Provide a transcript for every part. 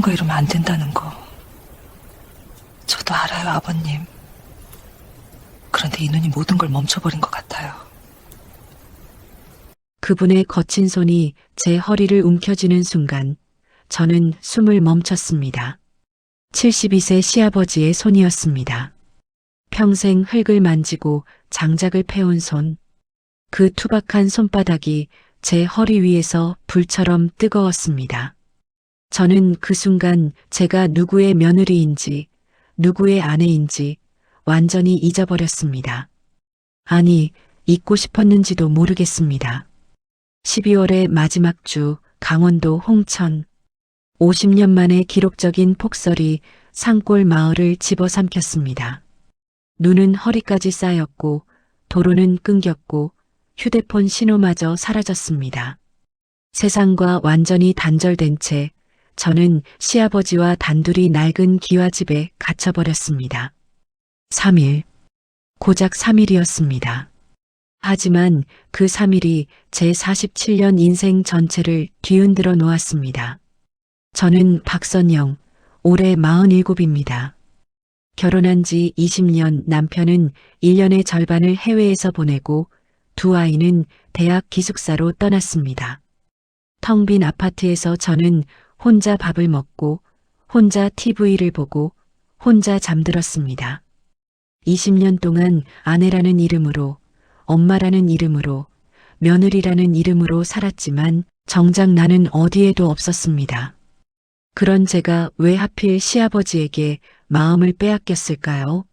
거 이러면 안 된다는 거. 저도 알아요, 아버님. 그런데 이 눈이 모든 걸 멈춰버린 것 같아요. 그분의 거친 손이 제 허리를 움켜쥐는 순간 저는 숨을 멈췄습니다. 72세 시아버지의 손이었습니다. 평생 흙을 만지고 장작을 패온 손. 그 투박한 손바닥이 제 허리 위에서 불처럼 뜨거웠습니다. 저는 그 순간 제가 누구의 며느리인지, 누구의 아내인지 완전히 잊어버렸습니다. 아니, 잊고 싶었는지도 모르겠습니다. 12월의 마지막 주 강원도 홍천. 50년 만에 기록적인 폭설이 산골 마을을 집어삼켰습니다. 눈은 허리까지 쌓였고 도로는 끊겼고 휴대폰 신호마저 사라졌습니다. 세상과 완전히 단절된 채 저는 시아버지와 단둘이 낡은 기와집에 갇혀버렸습니다. 3일. 고작 3일이었습니다. 하지만 그 3일이 제 47년 인생 전체를 뒤흔들어 놓았습니다. 저는 박선영, 올해 47입니다. 결혼한 지 20년, 남편은 1년의 절반을 해외에서 보내고 두 아이는 대학 기숙사로 떠났습니다. 텅 빈 아파트에서 저는 혼자 밥을 먹고 혼자 TV를 보고 혼자 잠들었습니다. 20년 동안 아내라는 이름으로, 엄마라는 이름으로, 며느리라는 이름으로 살았지만 정작 나는 어디에도 없었습니다. 그런 제가 왜 하필 시아버지에게 마음을 빼앗겼을까요?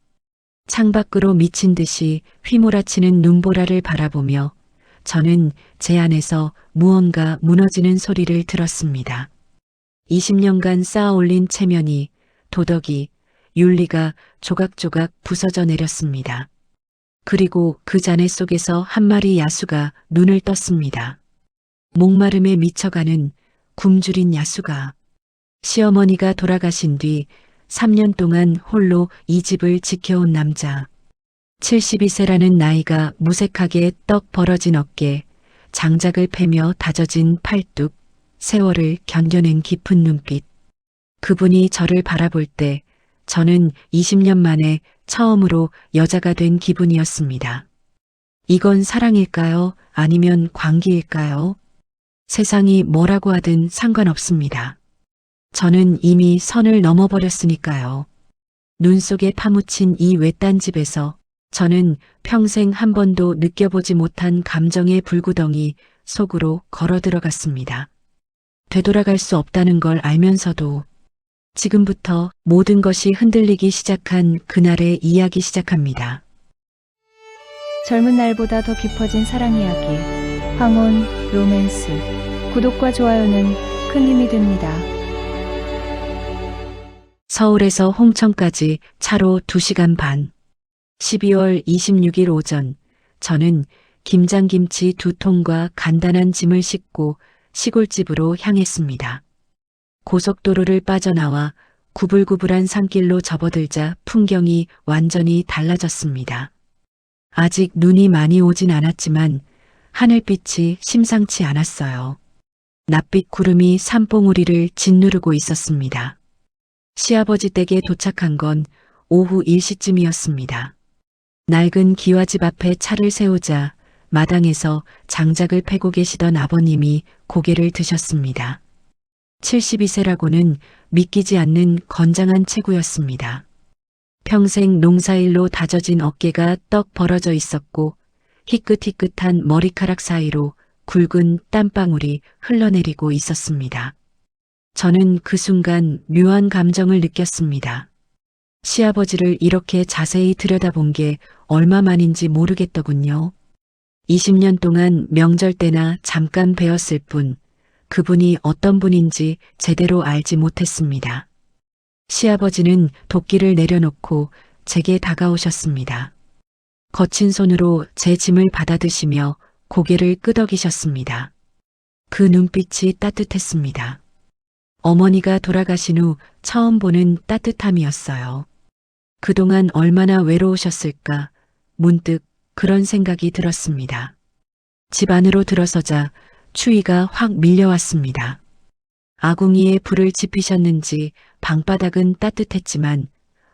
창밖으로 미친 듯이 휘몰아치는 눈보라를 바라보며 저는 제 안에서 무언가 무너지는 소리를 들었습니다. 20년간 쌓아올린 체면이, 도덕이, 윤리가 조각조각 부서져 내렸습니다. 그리고 그 잔해 속에서 한 마리 야수가 눈을 떴습니다. 목마름에 미쳐가는 굶주린 야수가. 시어머니가 돌아가신 뒤 3년 동안 홀로 이 집을 지켜온 남자. 72세라는 나이가 무색하게 떡 벌어진 어깨, 장작을 패며 다져진 팔뚝, 세월을 견뎌낸 깊은 눈빛. 그분이 저를 바라볼 때 저는 20년 만에 처음으로 여자가 된 기분이었습니다. 이건 사랑일까요? 아니면 광기일까요? 세상이 뭐라고 하든 상관없습니다. 저는 이미 선을 넘어버렸으니까요. 눈 속에 파묻힌 이 외딴 집에서 저는 평생 한 번도 느껴보지 못한 감정의 불구덩이 속으로 걸어 들어갔습니다. 되돌아갈 수 없다는 걸 알면서도 지금부터 모든 것이 흔들리기 시작한 그날의 이야기 시작합니다. 젊은 날보다 더 깊어진 사랑 이야기, 황혼 로맨스. 구독과 좋아요는 큰 힘이 됩니다. 서울에서 홍천까지 차로 2시간 반. 12월 26일 오전, 저는 김장김치 2통과 간단한 짐을 싣고 시골집으로 향했습니다. 고속도로를 빠져나와 구불구불한 산길로 접어들자 풍경이 완전히 달라졌습니다. 아직 눈이 많이 오진 않았지만 하늘빛이 심상치 않았어요. 낯빛 구름이 산봉우리를 짓누르고 있었습니다. 시아버지 댁에 도착한 건 오후 1시쯤이었습니다. 낡은 기와집 앞에 차를 세우자 마당에서 장작을 패고 계시던 아버님이 고개를 드셨습니다. 72세라고는 믿기지 않는 건장한 체구였습니다. 평생 농사일로 다져진 어깨가 떡 벌어져 있었고 희끗희끗한 머리카락 사이로 굵은 땀방울이 흘러내리고 있었습니다. 저는 그 순간 묘한 감정을 느꼈습니다. 시아버지를 이렇게 자세히 들여다본 게 얼마만인지 모르겠더군요. 20년 동안 명절 때나 잠깐 뵈었을 뿐 그분이 어떤 분인지 제대로 알지 못했습니다. 시아버지는 도끼를 내려놓고 제게 다가오셨습니다. 거친 손으로 제 짐을 받아드시며 고개를 끄덕이셨습니다. 그 눈빛이 따뜻했습니다. 어머니가 돌아가신 후 처음 보는 따뜻함이었어요. 그동안 얼마나 외로우셨을까 문득 그런 생각이 들었습니다. 집 안으로 들어서자 추위가 확 밀려왔습니다. 아궁이에 불을 지피셨는지 방바닥은 따뜻했지만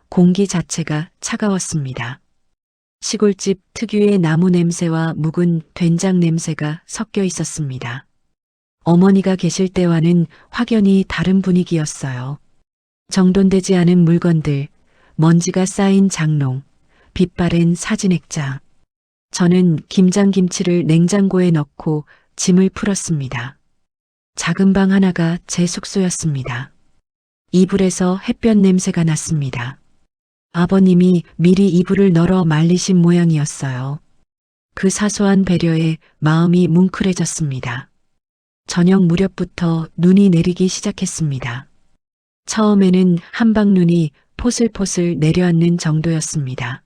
공기 자체가 차가웠습니다. 시골집 특유의 나무 냄새와 묵은 된장 냄새가 섞여 있었습니다. 어머니가 계실 때와는 확연히 다른 분위기였어요. 정돈되지 않은 물건들, 먼지가 쌓인 장롱, 빛바랜 사진액자. 저는 김장김치를 냉장고에 넣고 짐을 풀었습니다. 작은 방 하나가 제 숙소였습니다. 이불에서 햇볕 냄새가 났습니다. 아버님이 미리 이불을 널어 말리신 모양이었어요. 그 사소한 배려에 마음이 뭉클해졌습니다. 저녁 무렵부터 눈이 내리기 시작했습니다. 처음에는 한방눈이 포슬포슬 내려앉는 정도였습니다.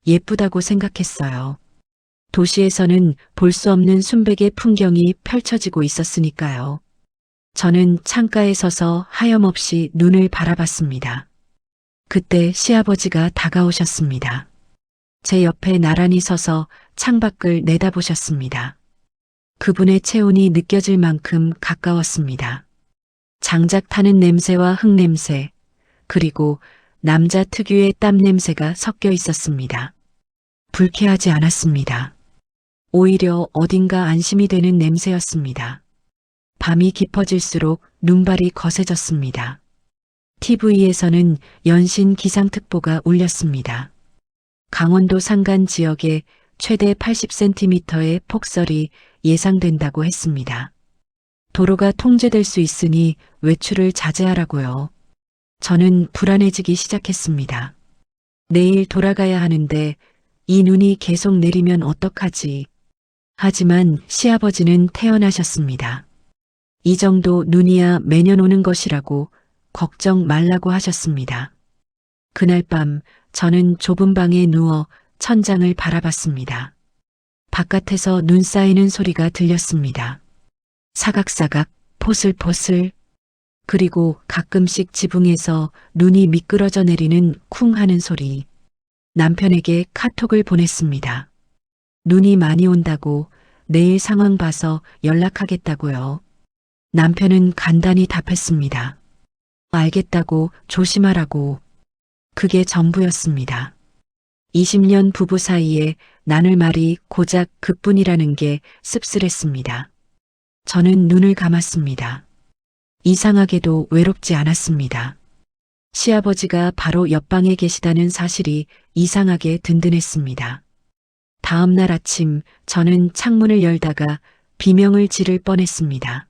예쁘다고 생각했어요. 도시에서는 볼 수 없는 순백의 풍경이 펼쳐지고 있었으니까요. 저는 창가에 서서 하염없이 눈을 바라봤습니다. 그때 시아버지가 다가오셨습니다. 제 옆에 나란히 서서 창밖을 내다보셨습니다. 그분의 체온이 느껴질 만큼 가까웠습니다. 장작 타는 냄새와 흙냄새, 그리고 남자 특유의 땀 냄새가 섞여 있었습니다. 불쾌하지 않았습니다. 오히려 어딘가 안심이 되는 냄새였습니다. 밤이 깊어질수록 눈발이 거세졌습니다. TV에서는 연신 기상특보가 울렸습니다. 강원도 산간 지역에 최대 80cm의 폭설이 예상된다고 했습니다. 도로가 통제될 수 있으니 외출을 자제하라고요. 저는 불안해지기 시작했습니다. 내일 돌아가야 하는데 이 눈이 계속 내리면 어떡하지? 하지만 시아버지는 태어나셨습니다. 이 정도 눈이야 매년 오는 것이라고 걱정 말라고 하셨습니다. 그날 밤 저는 좁은 방에 누워 천장을 바라봤습니다. 바깥에서 눈 쌓이는 소리가 들렸습니다. 사각사각, 포슬포슬, 그리고 가끔씩 지붕에서 눈이 미끄러져 내리는 쿵 하는 소리. 남편에게 카톡을 보냈습니다. 눈이 많이 온다고 내일 상황 봐서 연락하겠다고요. 남편은 간단히 답했습니다. 알겠다고 조심하라고. 그게 전부였습니다. 20년 부부 사이에 나눌 말이 고작 그뿐이라는 게 씁쓸했습니다. 저는 눈을 감았습니다. 이상하게도 외롭지 않았습니다. 시아버지가 바로 옆방에 계시다는 사실이 이상하게 든든했습니다. 다음 날 아침 저는 창문을 열다가 비명을 지를 뻔했습니다.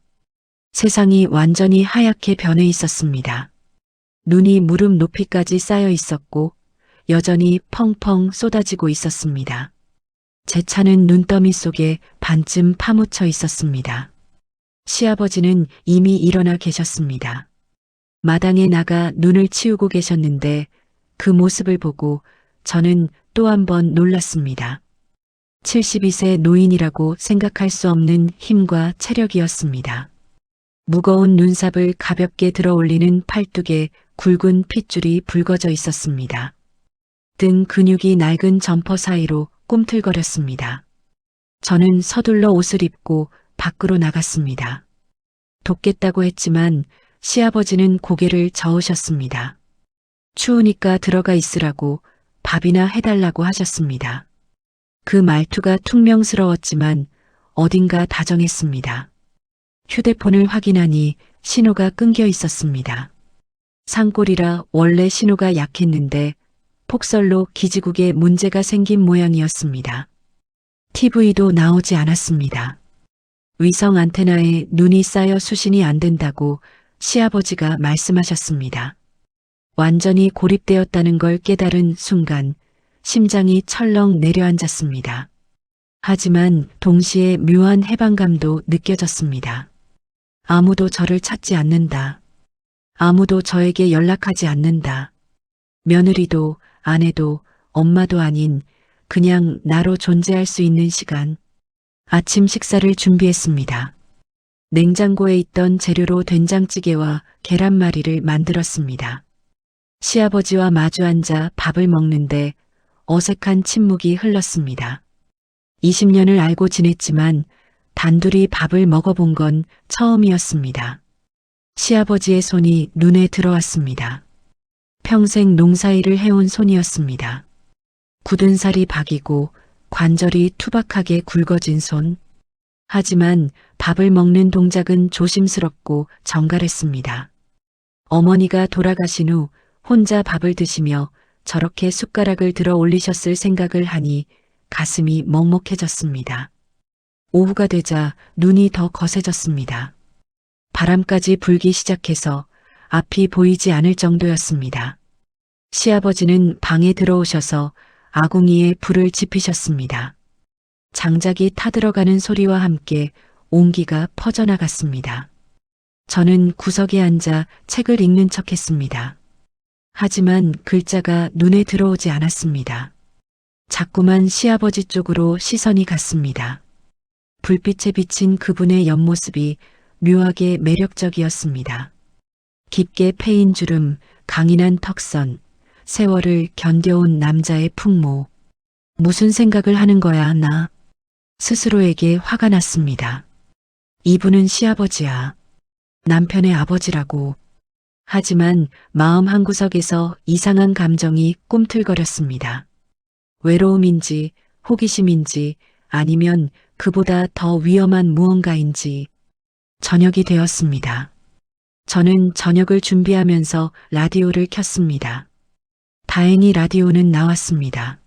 세상이 완전히 하얗게 변해 있었습니다. 눈이 무릎 높이까지 쌓여 있었고 여전히 펑펑 쏟아지고 있었습니다. 제 차는 눈더미 속에 반쯤 파묻혀 있었습니다. 시아버지는 이미 일어나 계셨습니다. 마당에 나가 눈을 치우고 계셨는데 그 모습을 보고 저는 또 한 번 놀랐습니다. 72세 노인이라고 생각할 수 없는 힘과 체력이었습니다. 무거운 눈삽을 가볍게 들어 올리는 팔뚝에 굵은 핏줄이 붉어져 있었습니다. 등 근육이 낡은 점퍼 사이로 꿈틀거렸습니다. 저는 서둘러 옷을 입고 밖으로 나갔습니다. 돕겠다고 했지만 시아버지는 고개를 저으셨습니다. 추우니까 들어가 있으라고 밥이나 해달라고 하셨습니다. 그 말투가 퉁명스러웠지만 어딘가 다정했습니다. 휴대폰을 확인하니 신호가 끊겨 있었습니다. 산골이라 원래 신호가 약했는데 폭설로 기지국에 문제가 생긴 모양이었습니다. TV도 나오지 않았습니다. 위성 안테나에 눈이 쌓여 수신이 안 된다고 시아버지가 말씀하셨습니다. 완전히 고립되었다는 걸 깨달은 순간 심장이 철렁 내려앉았습니다. 하지만 동시에 묘한 해방감도 느껴졌습니다. 아무도 저를 찾지 않는다. 아무도 저에게 연락하지 않는다. 며느리도 아내도 엄마도 아닌 그냥 나로 존재할 수 있는 시간. 아침 식사를 준비했습니다. 냉장고에 있던 재료로 된장찌개와 계란말이를 만들었습니다. 시아버지와 마주 앉아 밥을 먹는데 어색한 침묵이 흘렀습니다. 20년을 알고 지냈지만 단둘이 밥을 먹어본 건 처음이었습니다. 시아버지의 손이 눈에 들어왔습니다. 평생 농사일을 해온 손이었습니다. 굳은 살이 박이고 관절이 투박하게 굵어진 손. 하지만 밥을 먹는 동작은 조심스럽고 정갈했습니다. 어머니가 돌아가신 후 혼자 밥을 드시며 저렇게 숟가락을 들어 올리셨을 생각을 하니 가슴이 먹먹해졌습니다. 오후가 되자 눈이 더 거세졌습니다. 바람까지 불기 시작해서 앞이 보이지 않을 정도였습니다. 시아버지는 방에 들어오셔서 아궁이에 불을 지피셨습니다. 장작이 타들어가는 소리와 함께 온기가 퍼져나갔습니다. 저는 구석에 앉아 책을 읽는 척했습니다. 하지만 글자가 눈에 들어오지 않았습니다. 자꾸만 시아버지 쪽으로 시선이 갔습니다. 불빛에 비친 그분의 옆모습이 묘하게 매력적이었습니다. 깊게 패인 주름, 강인한 턱선, 세월을 견뎌온 남자의 풍모. 무슨 생각을 하는 거야, 나? 스스로에게 화가 났습니다. 이분은 시아버지야. 남편의 아버지라고. 하지만 마음 한구석에서 이상한 감정이 꿈틀거렸습니다. 외로움인지 호기심인지 아니면 그보다 더 위험한 무언가인지. 저녁이 되었습니다. 저는 저녁을 준비하면서 라디오를 켰습니다. 다행히 라디오는 나왔습니다.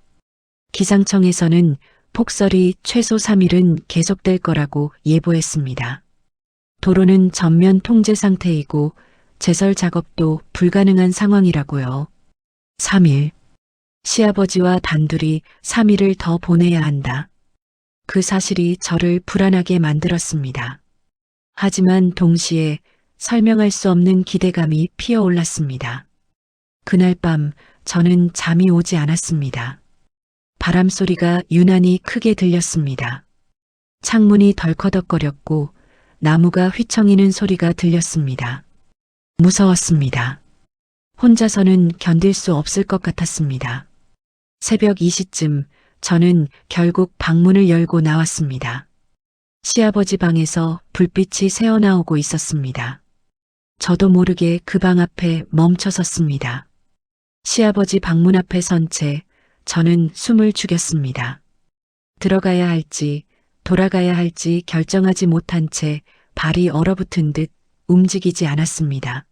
기상청에서는 폭설이 최소 3일은 계속될 거라고 예보했습니다. 도로는 전면 통제 상태이고 제설 작업도 불가능한 상황이라고요. 3일. 시아버지와 단둘이 3일을 더 보내야 한다. 그 사실이 저를 불안하게 만들었습니다. 하지만 동시에 설명할 수 없는 기대감이 피어올랐습니다. 그날 밤 저는 잠이 오지 않았습니다. 바람 소리가 유난히 크게 들렸습니다. 창문이 덜커덕거렸고 나무가 휘청이는 소리가 들렸습니다. 무서웠습니다. 혼자서는 견딜 수 없을 것 같았습니다. 새벽 2시쯤 저는 결국 방문을 열고 나왔습니다. 시아버지 방에서 불빛이 새어나오고 있었습니다. 저도 모르게 그 방 앞에 멈춰 섰습니다. 시아버지 방문 앞에 선 채 저는 숨을 죽였습니다. 들어가야 할지 돌아가야 할지 결정하지 못한 채 발이 얼어붙은 듯 움직이지 않았습니다.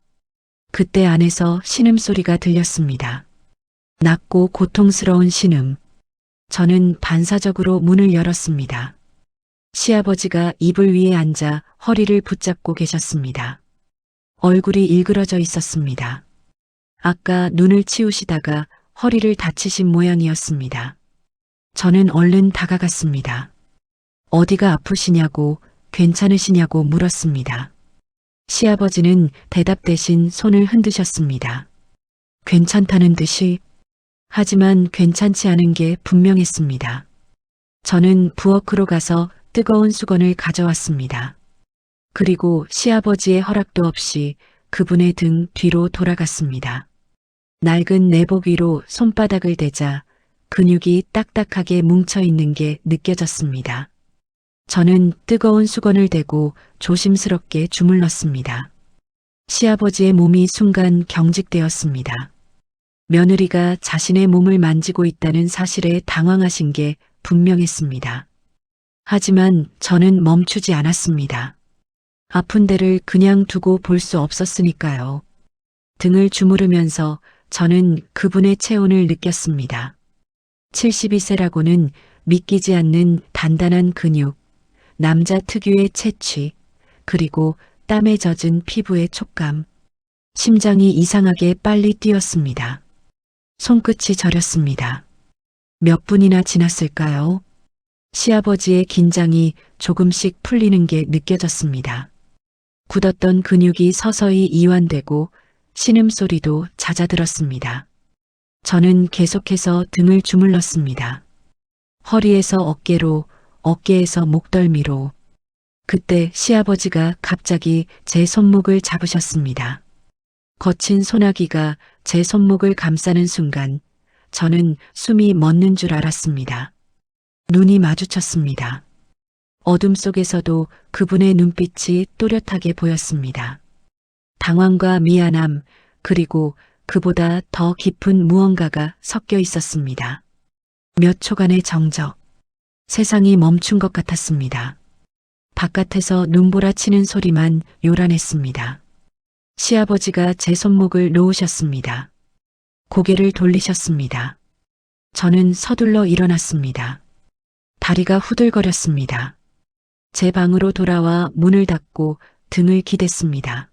그때 안에서 신음소리가 들렸습니다. 낮고 고통스러운 신음. 저는 반사적으로 문을 열었습니다. 시아버지가 이불 위에 앉아 허리를 붙잡고 계셨습니다. 얼굴이 일그러져 있었습니다. 아까 눈을 치우시다가 허리를 다치신 모양이었습니다. 저는 얼른 다가갔습니다. 어디가 아프시냐고, 괜찮으시냐고 물었습니다. 시아버지는 대답 대신 손을 흔드셨습니다. 괜찮다는 듯이. 하지만 괜찮지 않은 게 분명했습니다. 저는 부엌으로 가서 뜨거운 수건을 가져왔습니다. 그리고 시아버지의 허락도 없이 그분의 등 뒤로 돌아갔습니다. 낡은 내복 위로 손바닥을 대자 근육이 딱딱하게 뭉쳐있는 게 느껴졌습니다. 저는 뜨거운 수건을 대고 조심스럽게 주물렀습니다. 시아버지의 몸이 순간 경직되었습니다. 며느리가 자신의 몸을 만지고 있다는 사실에 당황하신 게 분명했습니다. 하지만 저는 멈추지 않았습니다. 아픈 데를 그냥 두고 볼 수 없었으니까요. 등을 주무르면서 저는 그분의 체온을 느꼈습니다. 72세라고는 믿기지 않는 단단한 근육, 남자 특유의 채취, 그리고 땀에 젖은 피부의 촉감. 심장이 이상하게 빨리 뛰었습니다. 손끝이 저렸습니다. 몇 분이나 지났을까요? 시아버지의 긴장이 조금씩 풀리는 게 느껴졌습니다. 굳었던 근육이 서서히 이완되고 신음소리도 잦아들었습니다. 저는 계속해서 등을 주물렀습니다. 허리에서 어깨로, 어깨에서 목덜미로. 그때 시아버지가 갑자기 제 손목을 잡으셨습니다. 거친 소나기가 제 손목을 감싸는 순간 저는 숨이 멎는 줄 알았습니다. 눈이 마주쳤습니다. 어둠 속에서도 그분의 눈빛이 또렷하게 보였습니다. 당황과 미안함, 그리고 그보다 더 깊은 무언가가 섞여 있었습니다. 몇 초간의 정적. 세상이 멈춘 것 같았습니다. 바깥에서 눈보라 치는 소리만 요란했습니다. 시아버지가 제 손목을 놓으셨습니다. 고개를 돌리셨습니다. 저는 서둘러 일어났습니다. 다리가 후들거렸습니다. 제 방으로 돌아와 문을 닫고 등을 기댔습니다.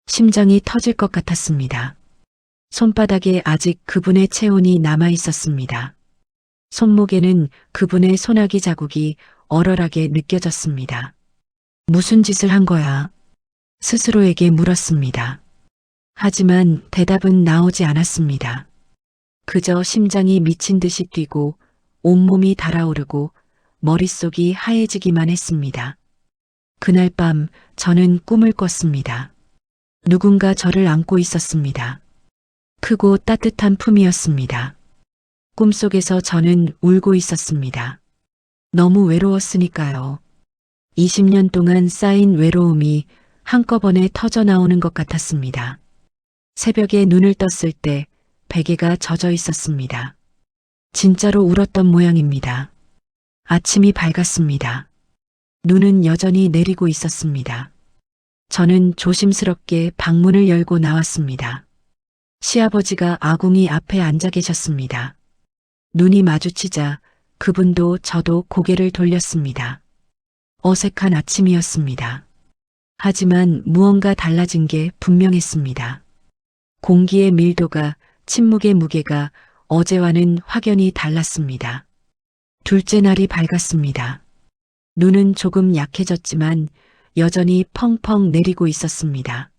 심장이 터질 것 같았습니다. 손바닥에 아직 그분의 체온이 남아 있었습니다. 손목에는 그분의 소나기 자국이 얼얼하게 느껴졌습니다. 무슨 짓을 한 거야? 스스로에게 물었습니다. 하지만 대답은 나오지 않았습니다. 그저 심장이 미친 듯이 뛰고 온몸이 달아오르고 머릿속이 하얘지기만 했습니다. 그날 밤 저는 꿈을 꿨습니다. 누군가 저를 안고 있었습니다. 크고 따뜻한 품이었습니다. 꿈속에서 저는 울고 있었습니다. 너무 외로웠으니까요. 20년 동안 쌓인 외로움이 한꺼번에 터져 나오는 것 같았습니다. 새벽에 눈을 떴을 때 베개가 젖어 있었습니다. 진짜로 울었던 모양입니다. 아침이 밝았습니다. 눈은 여전히 내리고 있었습니다. 저는 조심스럽게 방문을 열고 나왔습니다. 시아버지가 아궁이 앞에 앉아 계셨습니다. 눈이 마주치자 그분도 저도 고개를 돌렸습니다. 어색한 아침이었습니다. 하지만 무언가 달라진 게 분명했습니다. 공기의 밀도가, 침묵의 무게가 어제와는 확연히 달랐습니다. 둘째 날이 밝았습니다. 눈은 조금 약해졌지만 여전히 펑펑 내리고 있었습니다.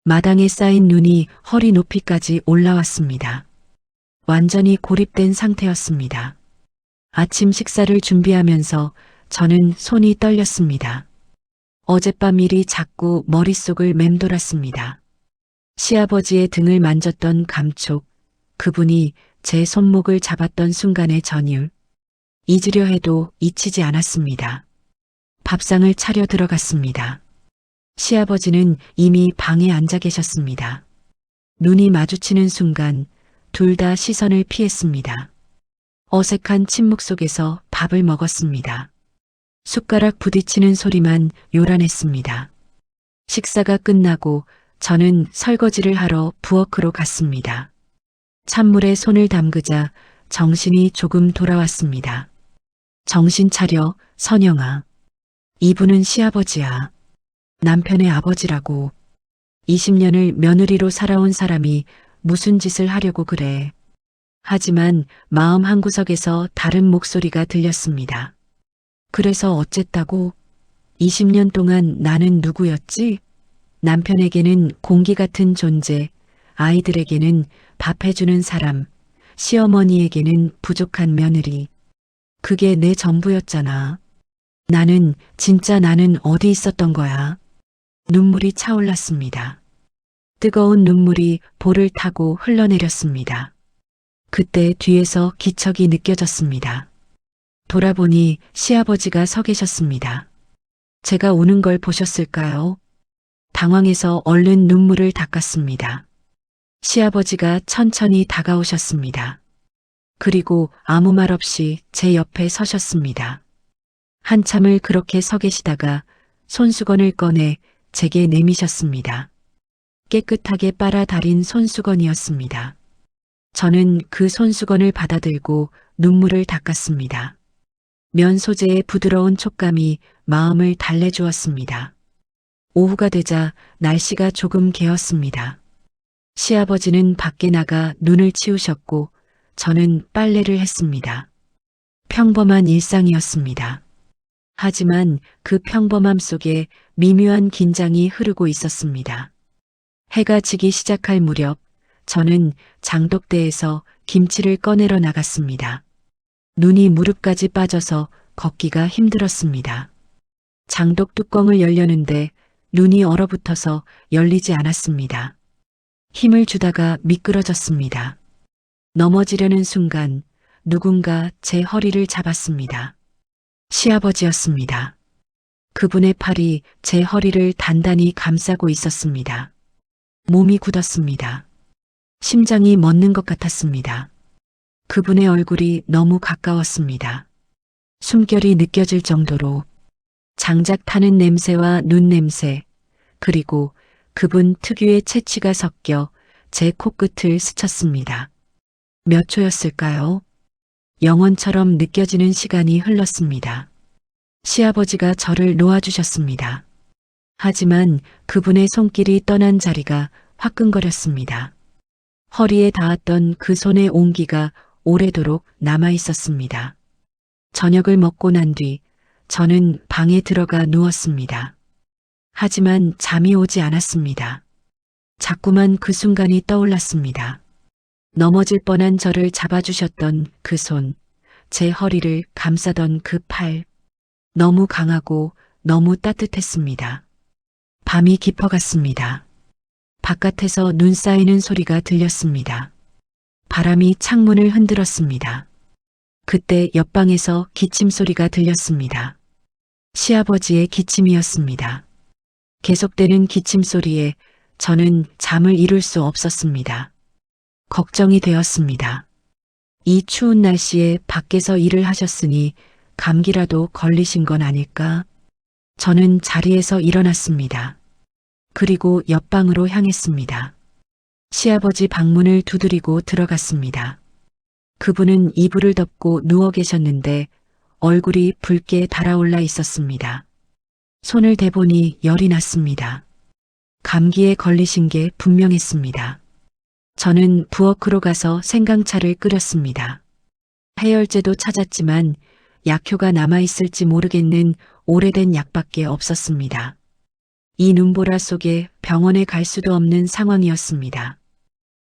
마당에 쌓인 눈이 허리 높이까지 올라왔습니다. 완전히 고립된 상태였습니다. 아침 식사를 준비하면서 저는 손이 떨렸습니다. 어젯밤 일이 자꾸 머릿속을 맴돌았습니다. 시아버지의 등을 만졌던 감촉, 그분이 제 손목을 잡았던 순간의 전율, 잊으려 해도 잊히지 않았습니다. 밥상을 차려 들어갔습니다. 시아버지는 이미 방에 앉아 계셨습니다. 눈이 마주치는 순간 둘 다 시선을 피했습니다. 어색한 침묵 속에서 밥을 먹었습니다. 숟가락 부딪히는 소리만 요란했습니다. 식사가 끝나고 저는 설거지를 하러 부엌으로 갔습니다. 찬물에 손을 담그자 정신이 조금 돌아왔습니다. 정신 차려, 선영아. 이분은 시아버지야. 남편의 아버지라고. 20년을 며느리로 살아온 사람이 무슨 짓을 하려고 그래. 하지만 마음 한구석에서 다른 목소리가 들렸습니다. 그래서 어쨌다고? 20년 동안 나는 누구였지? 남편에게는 공기 같은 존재, 아이들에게는 밥 해주는 사람, 시어머니에게는 부족한 며느리. 그게 내 전부였잖아. 진짜 나는 어디 있었던 거야? 눈물이 차올랐습니다. 뜨거운 눈물이 볼을 타고 흘러내렸습니다. 그때 뒤에서 기척이 느껴졌습니다. 돌아보니 시아버지가 서 계셨습니다. 제가 우는 걸 보셨을까요? 당황해서 얼른 눈물을 닦았습니다. 시아버지가 천천히 다가오셨습니다. 그리고 아무 말 없이 제 옆에 서셨습니다. 한참을 그렇게 서 계시다가 손수건을 꺼내 제게 내미셨습니다. 깨끗하게 빨아 달인 손수건이었습니다. 저는 그 손수건을 받아들고 눈물을 닦았습니다. 면 소재의 부드러운 촉감이 마음을 달래주었습니다. 오후가 되자 날씨가 조금 개었습니다. 시아버지는 밖에 나가 눈을 치우셨고 저는 빨래를 했습니다. 평범한 일상이었습니다. 하지만 그 평범함 속에 미묘한 긴장이 흐르고 있었습니다. 해가 지기 시작할 무렵 저는 장독대에서 김치를 꺼내러 나갔습니다. 눈이 무릎까지 빠져서 걷기가 힘들었습니다. 장독 뚜껑을 열려는데 눈이 얼어붙어서 열리지 않았습니다. 힘을 주다가 미끄러졌습니다. 넘어지려는 순간 누군가 제 허리를 잡았습니다. 시아버지였습니다. 그분의 팔이 제 허리를 단단히 감싸고 있었습니다. 몸이 굳었습니다. 심장이 멎는 것 같았습니다. 그분의 얼굴이 너무 가까웠습니다. 숨결이 느껴질 정도로 장작 타는 냄새와 눈 냄새, 그리고 그분 특유의 채취가 섞여 제 코끝을 스쳤습니다. 몇 초였을까요? 영원처럼 느껴지는 시간이 흘렀습니다. 시아버지가 저를 놓아주셨습니다. 하지만 그분의 손길이 떠난 자리가 화끈거렸습니다. 허리에 닿았던 그 손의 온기가 오래도록 남아 있었습니다. 저녁을 먹고 난 뒤 저는 방에 들어가 누웠습니다. 하지만 잠이 오지 않았습니다. 자꾸만 그 순간이 떠올랐습니다. 넘어질 뻔한 저를 잡아주셨던 그 손, 제 허리를 감싸던 그 팔. 너무 강하고 너무 따뜻했습니다. 밤이 깊어갔습니다. 바깥에서 눈 쌓이는 소리가 들렸습니다. 바람이 창문을 흔들었습니다. 그때 옆방에서 기침 소리가 들렸습니다. 시아버지의 기침이었습니다. 계속되는 기침 소리에 저는 잠을 이룰 수 없었습니다. 걱정이 되었습니다. 이 추운 날씨에 밖에서 일을 하셨으니 감기라도 걸리신 건 아닐까? 저는 자리에서 일어났습니다. 그리고 옆방으로 향했습니다. 시아버지 방문을 두드리고 들어갔습니다. 그분은 이불을 덮고 누워 계셨는데 얼굴이 붉게 달아올라 있었습니다. 손을 대보니 열이 났습니다. 감기에 걸리신 게 분명했습니다. 저는 부엌으로 가서 생강차를 끓였습니다. 해열제도 찾았지만 약효가 남아있을지 모르겠는 오래된 약밖에 없었습니다. 이 눈보라 속에 병원에 갈 수도 없는 상황이었습니다.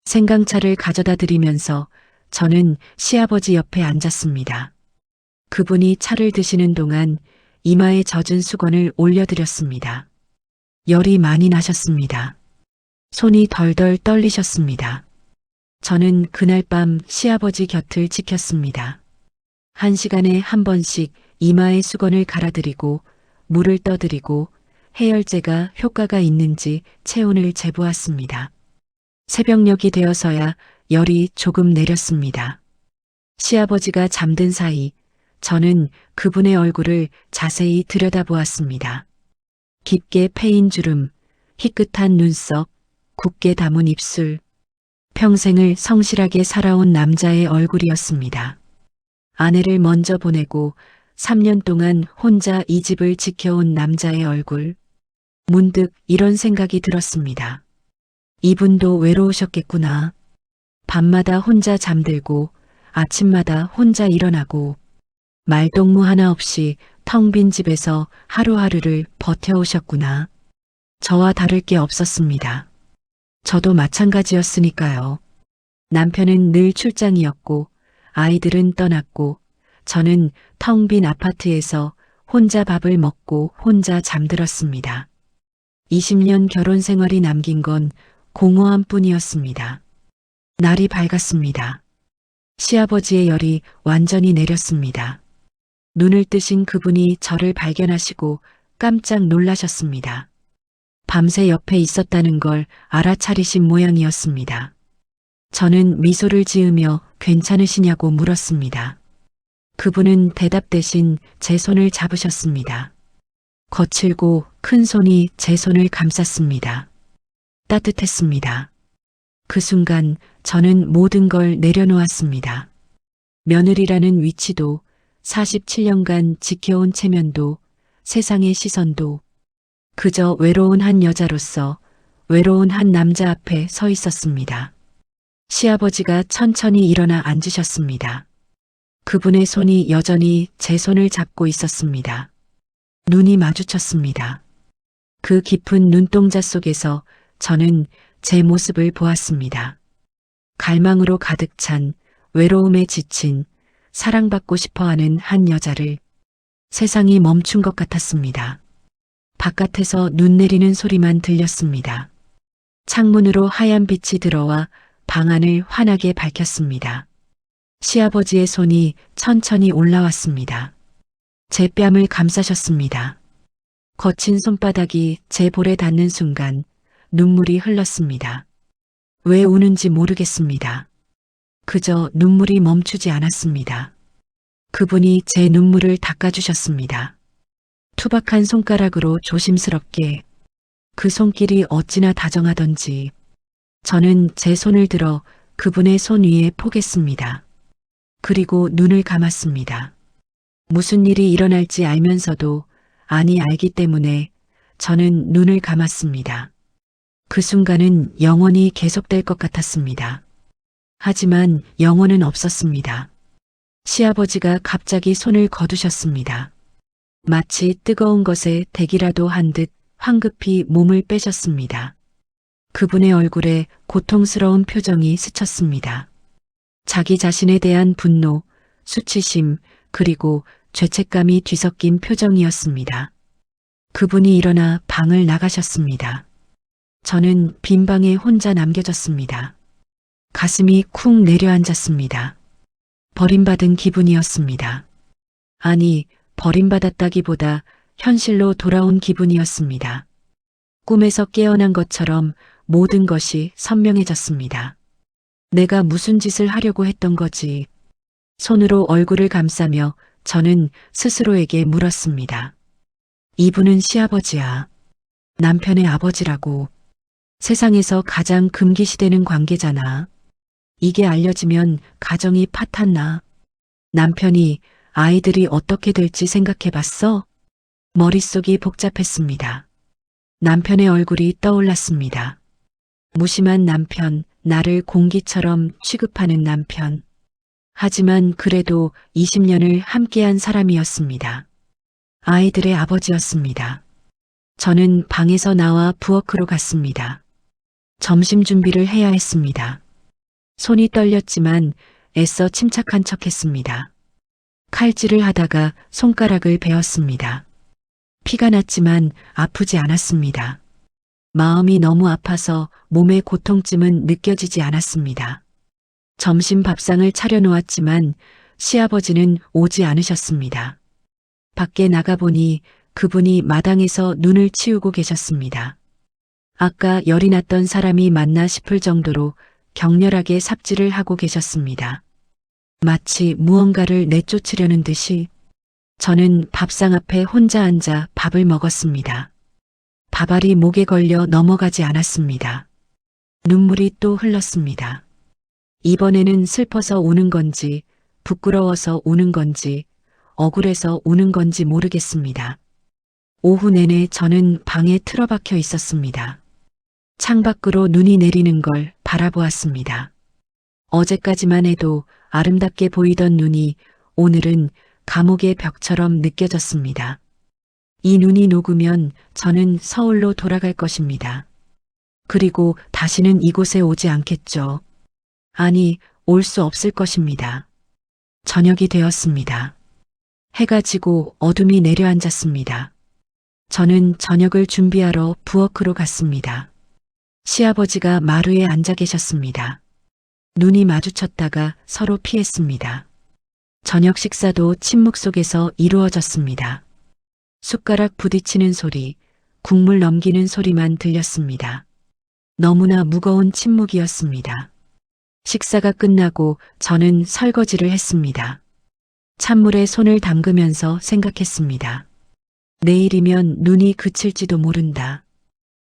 생강차를 가져다 드리면서 저는 시아버지 옆에 앉았습니다. 그분이 차를 드시는 동안 이마에 젖은 수건을 올려드렸습니다. 열이 많이 나셨습니다. 손이 덜덜 떨리셨습니다. 저는 그날 밤 시아버지 곁을 지켰습니다. 1시간에 한 번씩 이마에 수건을 갈아드리고 물을 떠드리고 해열제가 효과가 있는지 체온을 재보았습니다. 새벽녘이 되어서야 열이 조금 내렸습니다. 시아버지가 잠든 사이 저는 그분의 얼굴을 자세히 들여다보았습니다. 깊게 패인 주름, 희끗한 눈썹, 굳게 담은 입술, 평생을 성실하게 살아온 남자의 얼굴이었습니다. 아내를 먼저 보내고 3년 동안 혼자 이 집을 지켜온 남자의 얼굴. 문득 이런 생각이 들었습니다. 이분도 외로우셨겠구나. 밤마다 혼자 잠들고 아침마다 혼자 일어나고 말동무 하나 없이 텅 빈 집에서 하루하루를 버텨오셨구나. 저와 다를 게 없었습니다. 저도 마찬가지였으니까요. 남편은 늘 출장이었고 아이들은 떠났고 저는 텅 빈 아파트에서 혼자 밥을 먹고 혼자 잠들었습니다. 20년 결혼 생활이 남긴 건 공허함 뿐이었습니다. 날이 밝았습니다. 시아버지의 열이 완전히 내렸습니다. 눈을 뜨신 그분이 저를 발견하시고 깜짝 놀라셨습니다. 밤새 옆에 있었다는 걸 알아차리신 모양이었습니다. 저는 미소를 지으며 괜찮으시냐고 물었습니다. 그분은 대답 대신 제 손을 잡으셨습니다. 거칠고 큰 손이 제 손을 감쌌습니다. 따뜻했습니다. 그 순간 저는 모든 걸 내려놓았습니다. 며느리라는 위치도 47년간 지켜온 체면도 세상의 시선도 그저 외로운 한 여자로서 외로운 한 남자 앞에 서 있었습니다. 시아버지가 천천히 일어나 앉으셨습니다. 그분의 손이 여전히 제 손을 잡고 있었습니다. 눈이 마주쳤습니다. 그 깊은 눈동자 속에서 저는 제 모습을 보았습니다. 갈망으로 가득 찬 외로움에 지친 사랑받고 싶어하는 한 여자를. 세상이 멈춘 것 같았습니다. 바깥에서 눈 내리는 소리만 들렸습니다. 창문으로 하얀 빛이 들어와 방 안을 환하게 밝혔습니다. 시아버지의 손이 천천히 올라왔습니다. 제 뺨을 감싸셨습니다. 거친 손바닥이 제 볼에 닿는 순간 눈물이 흘렀습니다. 왜 우는지 모르겠습니다. 그저 눈물이 멈추지 않았습니다. 그분이 제 눈물을 닦아주셨습니다. 투박한 손가락으로 조심스럽게 그 손길이 어찌나 다정하던지 저는 제 손을 들어 그분의 손 위에 포겠습니다. 그리고 눈을 감았습니다. 무슨 일이 일어날지 알면서도 아니 알기 때문에 저는 눈을 감았습니다. 그 순간은 영원히 계속될 것 같았습니다. 하지만 영원은 없었습니다. 시아버지가 갑자기 손을 거두셨습니다. 마치 뜨거운 것에 대기라도 한 듯 황급히 몸을 빼셨습니다. 그분의 얼굴에 고통스러운 표정이 스쳤습니다. 자기 자신에 대한 분노, 수치심, 그리고 죄책감이 뒤섞인 표정이었습니다. 그분이 일어나 방을 나가셨습니다. 저는 빈 방에 혼자 남겨졌습니다. 가슴이 쿵 내려앉았습니다. 버림받은 기분이었습니다. 아니, 버림받았다기보다 현실로 돌아온 기분이었습니다. 꿈에서 깨어난 것처럼 모든 것이 선명해졌습니다. 내가 무슨 짓을 하려고 했던 거지? 손으로 얼굴을 감싸며 저는 스스로에게 물었습니다. 이분은 시아버지야. 남편의 아버지라고. 세상에서 가장 금기시되는 관계잖아. 이게 알려지면 가정이 파탄나. 남편이 아이들이 어떻게 될지 생각해봤어? 머릿속이 복잡했습니다. 남편의 얼굴이 떠올랐습니다. 무심한 남편, 나를 공기처럼 취급하는 남편. 하지만 그래도 20년을 함께한 사람이었습니다. 아이들의 아버지였습니다. 저는 방에서 나와 부엌으로 갔습니다. 점심 준비를 해야 했습니다. 손이 떨렸지만 애써 침착한 척했습니다. 칼질을 하다가 손가락을 베었습니다. 피가 났지만 아프지 않았습니다. 마음이 너무 아파서 몸의 고통쯤은 느껴지지 않았습니다. 점심 밥상을 차려놓았지만 시아버지는 오지 않으셨습니다. 밖에 나가보니 그분이 마당에서 눈을 치우고 계셨습니다. 아까 열이 났던 사람이 맞나 싶을 정도로 격렬하게 삽질을 하고 계셨습니다. 마치 무언가를 내쫓으려는 듯이 저는 밥상 앞에 혼자 앉아 밥을 먹었습니다. 밥알이 목에 걸려 넘어가지 않았습니다. 눈물이 또 흘렀습니다. 이번에는 슬퍼서 우는 건지, 부끄러워서 우는 건지, 억울해서 우는 건지 모르겠습니다. 오후 내내 저는 방에 틀어박혀 있었습니다. 창밖으로 눈이 내리는 걸 바라보았습니다. 어제까지만 해도 아름답게 보이던 눈이 오늘은 감옥의 벽처럼 느껴졌습니다. 이 눈이 녹으면 저는 서울로 돌아갈 것입니다. 그리고 다시는 이곳에 오지 않겠죠. 아니, 올 수 없을 것입니다. 저녁이 되었습니다. 해가 지고 어둠이 내려앉았습니다. 저는 저녁을 준비하러 부엌으로 갔습니다. 시아버지가 마루에 앉아 계셨습니다. 눈이 마주쳤다가 서로 피했습니다. 저녁 식사도 침묵 속에서 이루어졌습니다. 숟가락 부딪히는 소리, 국물 넘기는 소리만 들렸습니다. 너무나 무거운 침묵이었습니다. 식사가 끝나고 저는 설거지를 했습니다. 찬물에 손을 담그면서 생각했습니다. 내일이면 눈이 그칠지도 모른다.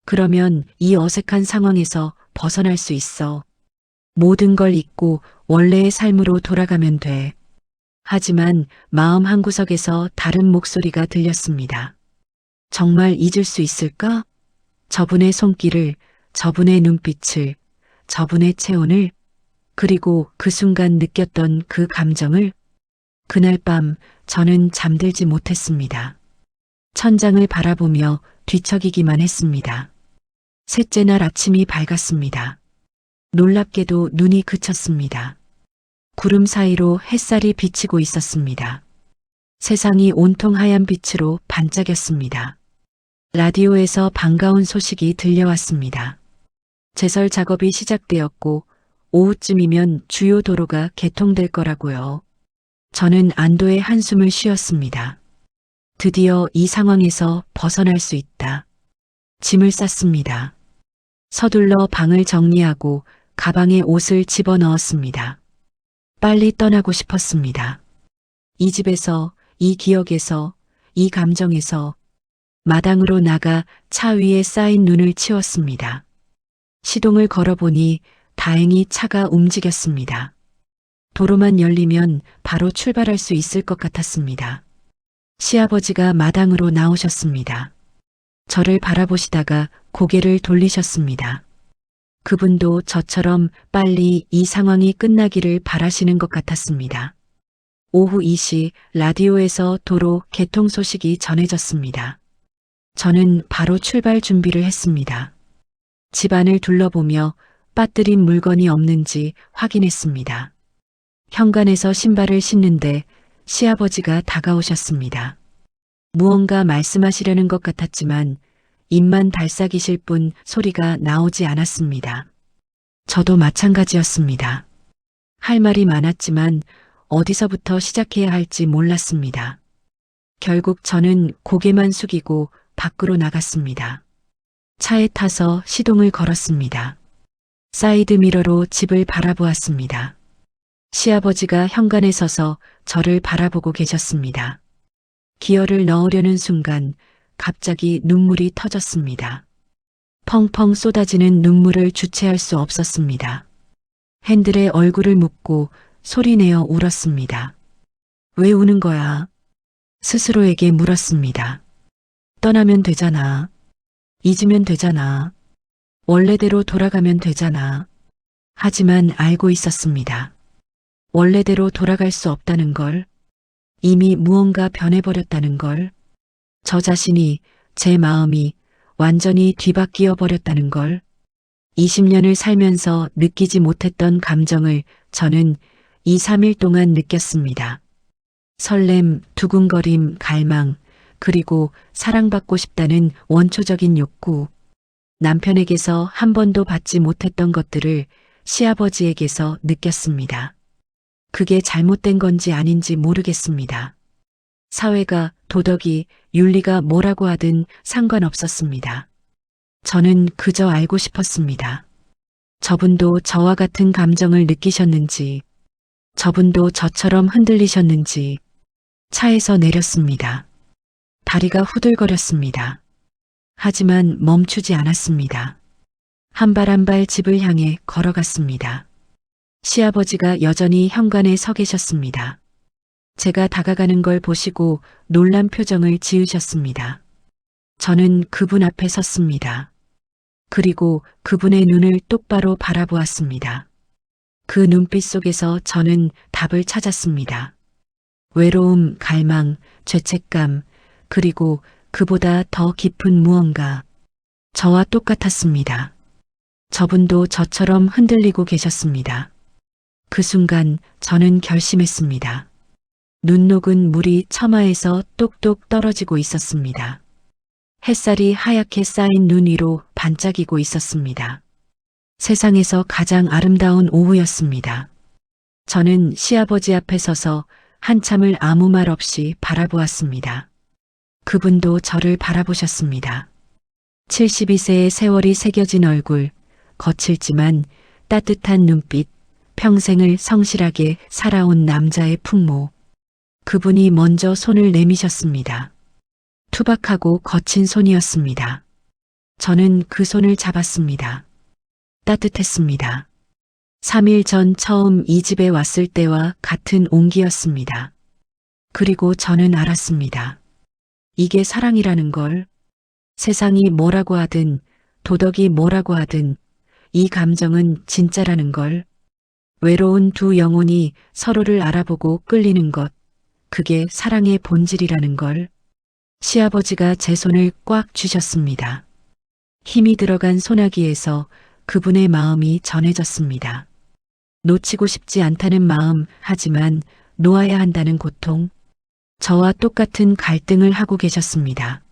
그러면 이 어색한 상황에서 벗어날 수 있어. 모든 걸 잊고 원래의 삶으로 돌아가면 돼. 하지만 마음 한구석에서 다른 목소리가 들렸습니다. 정말 잊을 수 있을까? 저분의 손길을, 저분의 눈빛을, 저분의 체온을, 그리고 그 순간 느꼈던 그 감정을. 그날 밤 저는 잠들지 못했습니다. 천장을 바라보며 뒤척이기만 했습니다. 셋째 날 아침이 밝았습니다. 놀랍게도 눈이 그쳤습니다. 구름 사이로 햇살이 비치고 있었습니다. 세상이 온통 하얀 빛으로 반짝였습니다. 라디오에서 반가운 소식이 들려왔습니다. 제설 작업이 시작되었고 오후쯤이면 주요 도로가 개통될 거라고요. 저는 안도의 한숨을 쉬었습니다. 드디어 이 상황에서 벗어날 수 있다. 짐을 쌌습니다. 서둘러 방을 정리하고 가방에 옷을 집어넣었습니다. 빨리 떠나고 싶었습니다. 이 집에서, 이 기억에서, 이 감정에서 마당으로 나가 차 위에 쌓인 눈을 치웠습니다. 시동을 걸어보니 다행히 차가 움직였습니다. 도로만 열리면 바로 출발할 수 있을 것 같았습니다. 시아버지가 마당으로 나오셨습니다. 저를 바라보시다가 고개를 돌리셨습니다. 그분도 저처럼 빨리 이 상황이 끝나기를 바라시는 것 같았습니다. 오후 2시 라디오에서 도로 개통 소식이 전해졌습니다. 저는 바로 출발 준비를 했습니다. 집안을 둘러보며 빠뜨린 물건이 없는지 확인했습니다. 현관에서 신발을 신는데 시아버지가 다가오셨습니다. 무언가 말씀하시려는 것 같았지만 입만 달싹이실 뿐 소리가 나오지 않았습니다. 저도 마찬가지였습니다. 할 말이 많았지만 어디서부터 시작해야 할지 몰랐습니다. 결국 저는 고개만 숙이고 밖으로 나갔습니다. 차에 타서 시동을 걸었습니다. 사이드미러로 집을 바라보았습니다. 시아버지가 현관에 서서 저를 바라보고 계셨습니다. 기어를 넣으려는 순간 갑자기 눈물이 터졌습니다. 펑펑 쏟아지는 눈물을 주체할 수 없었습니다. 핸들에 얼굴을 묻고 소리내어 울었습니다. 왜 우는 거야? 스스로에게 물었습니다. 떠나면 되잖아. 잊으면 되잖아. 원래대로 돌아가면 되잖아. 하지만 알고 있었습니다. 원래대로 돌아갈 수 없다는 걸, 이미 무언가 변해버렸다는 걸, 저 자신이, 제 마음이 완전히 뒤바뀌어 버렸다는 걸, 20년을 살면서 느끼지 못했던 감정을 저는 2, 3일 동안 느꼈습니다. 설렘, 두근거림, 갈망, 그리고 사랑받고 싶다는 원초적인 욕구, 남편에게서 한 번도 받지 못했던 것들을 시아버지에게서 느꼈습니다. 그게 잘못된 건지 아닌지 모르겠습니다. 사회가, 도덕이, 윤리가 뭐라고 하든 상관없었습니다. 저는 그저 알고 싶었습니다. 저분도 저와 같은 감정을 느끼셨는지, 저분도 저처럼 흔들리셨는지. 차에서 내렸습니다. 다리가 후들거렸습니다. 하지만 멈추지 않았습니다. 한 발 한 발 집을 향해 걸어갔습니다. 시아버지가 여전히 현관에 서 계셨습니다. 제가 다가가는 걸 보시고 놀란 표정을 지으셨습니다. 저는 그분 앞에 섰습니다. 그리고 그분의 눈을 똑바로 바라보았습니다. 그 눈빛 속에서 저는 답을 찾았습니다. 외로움, 갈망, 죄책감, 그리고 그보다 더 깊은 무언가. 저와 똑같았습니다. 저분도 저처럼 흔들리고 계셨습니다. 그 순간 저는 결심했습니다. 눈 녹은 물이 처마에서 똑똑 떨어지고 있었습니다. 햇살이 하얗게 쌓인 눈 위로 반짝이고 있었습니다. 세상에서 가장 아름다운 오후였습니다. 저는 시아버지 앞에 서서 한참을 아무 말 없이 바라보았습니다. 그분도 저를 바라보셨습니다. 72세의 세월이 새겨진 얼굴, 거칠지만 따뜻한 눈빛, 평생을 성실하게 살아온 남자의 풍모. 그분이 먼저 손을 내미셨습니다. 투박하고 거친 손이었습니다. 저는 그 손을 잡았습니다. 따뜻했습니다. 3일 전 처음 이 집에 왔을 때와 같은 온기였습니다. 그리고 저는 알았습니다. 이게 사랑이라는 걸. 세상이 뭐라고 하든, 도덕이 뭐라고 하든, 이 감정은 진짜라는 걸. 외로운 두 영혼이 서로를 알아보고 끌리는 것, 그게 사랑의 본질이라는 걸. 시아버지가 제 손을 꽉 쥐셨습니다. 힘이 들어간 소나기에서 그분의 마음이 전해졌습니다. 놓치고 싶지 않다는 마음, 하지만 놓아야 한다는 고통. 저와 똑같은 갈등을 하고 계셨습니다.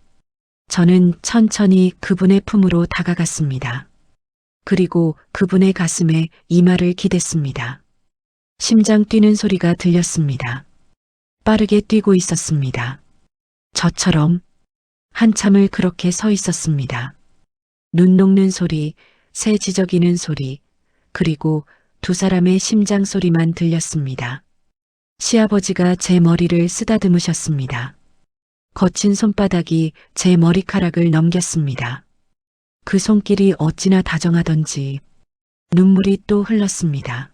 저는 천천히 그분의 품으로 다가갔습니다. 그리고 그분의 가슴에 이마를 기댔습니다. 심장 뛰는 소리가 들렸습니다. 빠르게 뛰고 있었습니다. 저처럼 한참을 그렇게 서 있었습니다. 눈 녹는 소리, 새 지저귀는 소리, 그리고 두 사람의 심장 소리만 들렸습니다. 시아버지가 제 머리를 쓰다듬으셨습니다. 거친 손바닥이 제 머리카락을 넘겼습니다. 그 손길이 어찌나 다정하던지 눈물이 또 흘렀습니다.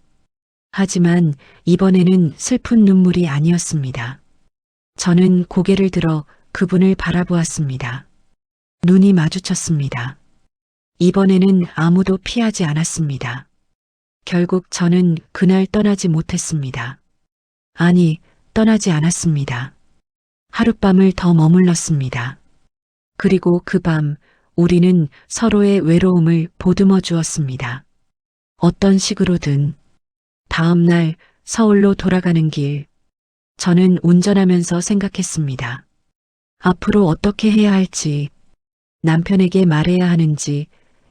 하지만 이번에는 슬픈 눈물이 아니었습니다. 저는 고개를 들어 그분을 바라보았습니다. 눈이 마주쳤습니다. 이번에는 아무도 피하지 않았습니다. 결국 저는 그날 떠나지 못했습니다. 아니, 떠나지 않았습니다. 하룻밤을 더 머물렀습니다. 그리고 그 밤 우리는 서로의 외로움을 보듬어 주었습니다. 어떤 식으로든. 다음 날 서울로 돌아가는 길, 저는 운전하면서 생각했습니다. 앞으로 어떻게 해야 할지, 남편에게 말해야 하는지,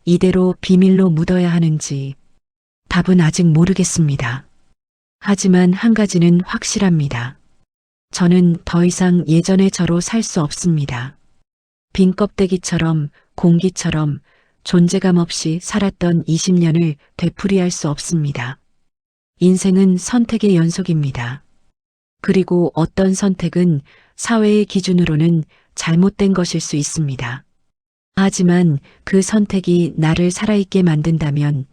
이대로 비밀로 묻어야 하는지, 답은 아직 모르겠습니다. 하지만 한 가지는 확실합니다. 저는 더 이상 예전의 저로 살 수 없습니다. 빈 껍데기처럼, 공기처럼 존재감 없이 살았던 20년을 되풀이할 수 없습니다. 인생은 선택의 연속입니다. 그리고 어떤 선택은 사회의 기준으로는 잘못된 것일 수 있습니다. 하지만 그 선택이 나를 살아있게 만든다면,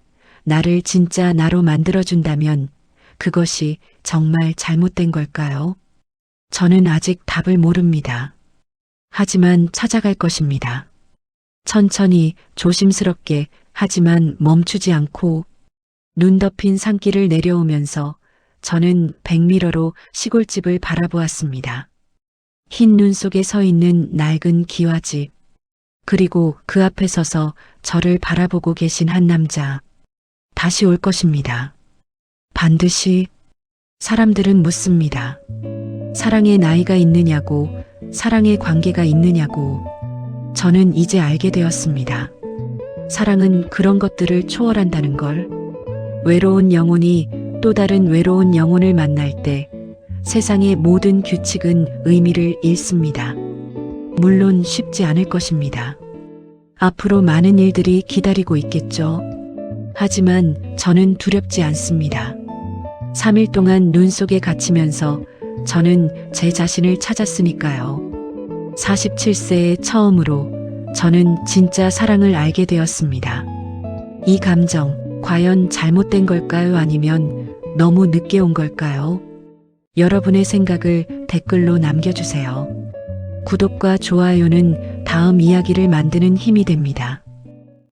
나를 진짜 나로 만들어준다면 그것이 정말 잘못된 걸까요? 저는 아직 답을 모릅니다. 하지만 찾아갈 것입니다. 천천히, 조심스럽게, 하지만 멈추지 않고 눈 덮인 산길을 내려오면서 저는 백미러로 시골집을 바라보았습니다. 흰 눈 속에 서 있는 낡은 기와집, 그리고 그 앞에 서서 저를 바라보고 계신 한 남자. 다시 올 것입니다. 반드시. 사람들은 묻습니다. 사랑의 나이가 있느냐고, 사랑의 관계가 있느냐고. 저는 이제 알게 되었습니다. 사랑은 그런 것들을 초월한다는 걸. 외로운 영혼이 또 다른 외로운 영혼을 만날 때 세상의 모든 규칙은 의미를 잃습니다. 물론 쉽지 않을 것입니다. 앞으로 많은 일들이 기다리고 있겠죠. 하지만 저는 두렵지 않습니다. 3일 동안 눈 속에 갇히면서 저는 제 자신을 찾았으니까요. 47세에 처음으로 저는 진짜 사랑을 알게 되었습니다. 이 감정, 과연 잘못된 걸까요? 아니면 너무 늦게 온 걸까요? 여러분의 생각을 댓글로 남겨주세요. 구독과 좋아요는 다음 이야기를 만드는 힘이 됩니다.